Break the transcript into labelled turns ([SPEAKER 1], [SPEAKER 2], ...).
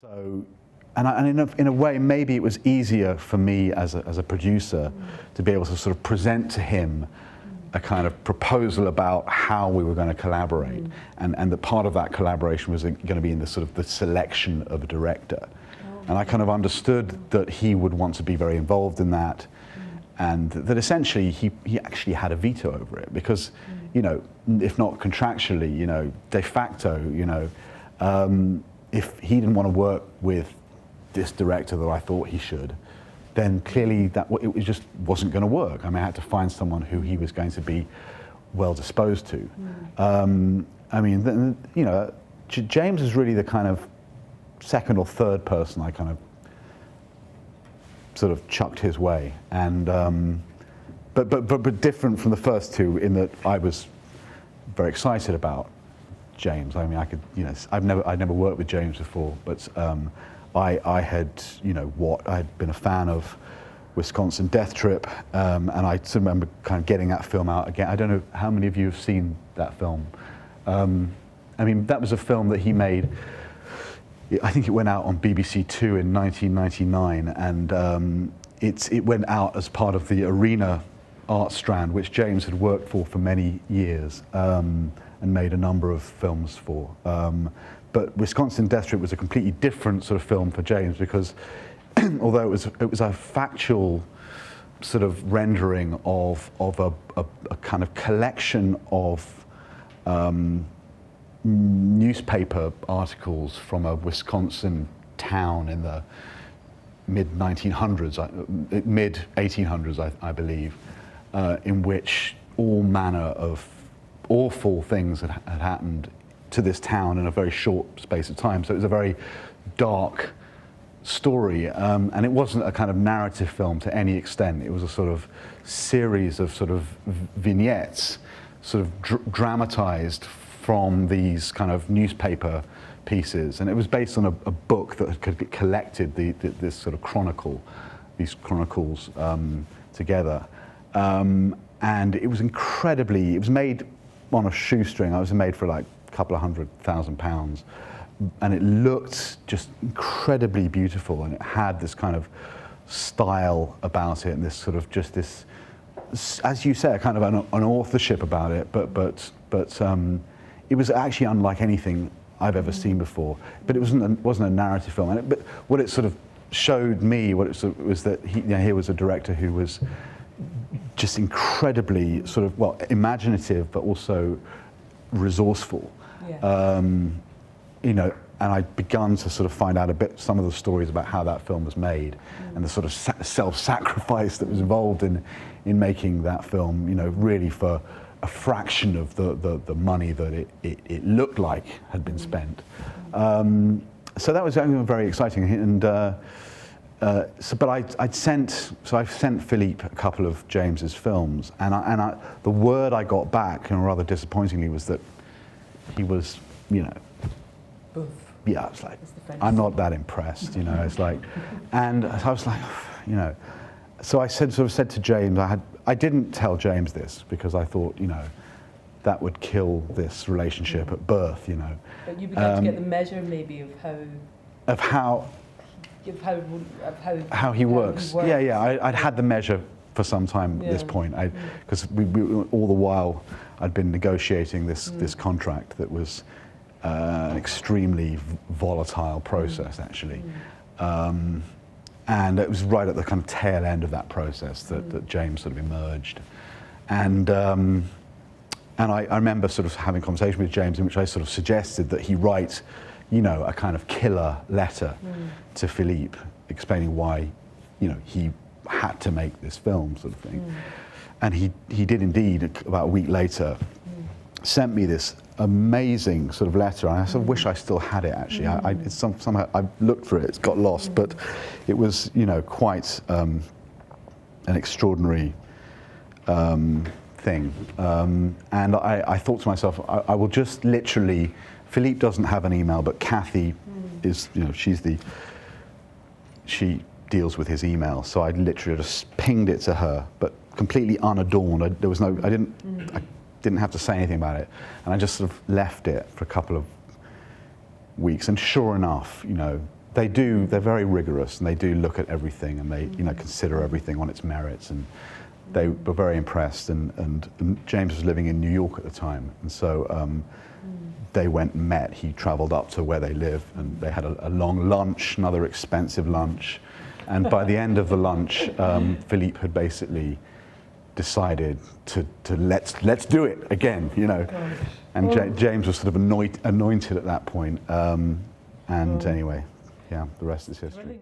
[SPEAKER 1] So, and in a way, maybe it was easier for me as a producer to be able to sort of present to him a kind of proposal about how we were going to collaborate, and that part of that collaboration was going to be in the sort of the selection of a director. And I kind of understood that he would want to be very involved in that, and that essentially he actually had a veto over it because, you know, if not contractually, you know, de facto, you know, if he didn't want to work with this director that I thought he should, then clearly that it just wasn't going to work. I mean, I had to find someone who he was going to be well disposed to. I mean, you know, James is really the kind of second or third person I kind of sort of chucked his way, and but different from the first two in that I was very excited about James. I mean, I could, you know, I'd never worked with James before, but I had, you know, I had been a fan of Wisconsin Death Trip, and I still remember kind of getting that film out again. I don't know how many of you have seen that film. I mean, that was a film that he made. I think it went out on BBC Two in 1999, and it went out as part of the Arena art strand, which James had worked for many years. And made a number of films for. But Wisconsin Death Trip was a completely different sort of film for James because although it was a factual sort of rendering of a kind of collection of newspaper articles from a Wisconsin town in the mid-1900s, mid-1800s, I believe, in which all manner of awful things had happened to this town in a very short space of time. So it was a very dark story, and it wasn't a kind of narrative film to any extent. It was a sort of series of sort of vignettes, sort of dramatized from these kind of newspaper pieces, and it was based on a book that had collected this sort of these chronicles together, and it was incredibly. It was made on a shoestring. I was made for like a couple of £100,000, and it looked just incredibly beautiful, and it had this kind of style about it, and this sort of just this, as you say, kind of an authorship about it. But it was actually unlike anything I've ever seen before. But it wasn't a narrative film. But what it sort of showed me, was that he was a director who was just incredibly sort of, well, imaginative, but also resourceful. Yeah. You know, and I'd begun to sort of find out some of the stories about how that film was made, and the sort of self-sacrifice that was involved in making that film, you know, really for a fraction of the money that it looked like had been spent. So that was very exciting, and I've sent Philippe a couple of James's films, and the word I got back, and rather disappointingly, was that he was, you know,
[SPEAKER 2] Oof.
[SPEAKER 1] Yeah, it's like, I'm not that impressed, you know. It's like, and I was like, you know, so I sort of said to James, I didn't tell James this because I thought, you know, that would kill this relationship at birth, you know.
[SPEAKER 2] But you began to get the measure maybe of how
[SPEAKER 1] he works. Yeah. I'd had the measure for some time at this point, because we all the while I'd been negotiating this contract that was an extremely volatile process, actually, and it was right at the kind of tail end of that process that James sort of emerged, and I remember sort of having a conversation with James in which I sort of suggested that he write, you know, a kind of killer letter to Philippe explaining why, you know, he had to make this film, sort of thing. And he did indeed, about a week later, sent me this amazing sort of letter. And I sort of wish I still had it, actually. Somehow I looked for it, it's got lost, but it was, you know, quite an extraordinary thing. And I thought to myself, I will just literally, Philippe doesn't have an email, but Kathy is, you know, she deals with his email. So I literally just pinged it to her, but completely unadorned. I didn't have to say anything about it. And I just sort of left it for a couple of weeks. And sure enough, you know, They're very rigorous, and they do look at everything, and they, you know, consider everything on its merits, and they were very impressed. And James was living in New York at the time, and so they went and met. He travelled up to where they live, and they had a long lunch, another expensive lunch. And by the end of the lunch, Philippe had basically decided to let's do it again, you know. And James was sort of anointed at that point. And anyway, yeah, the rest is history.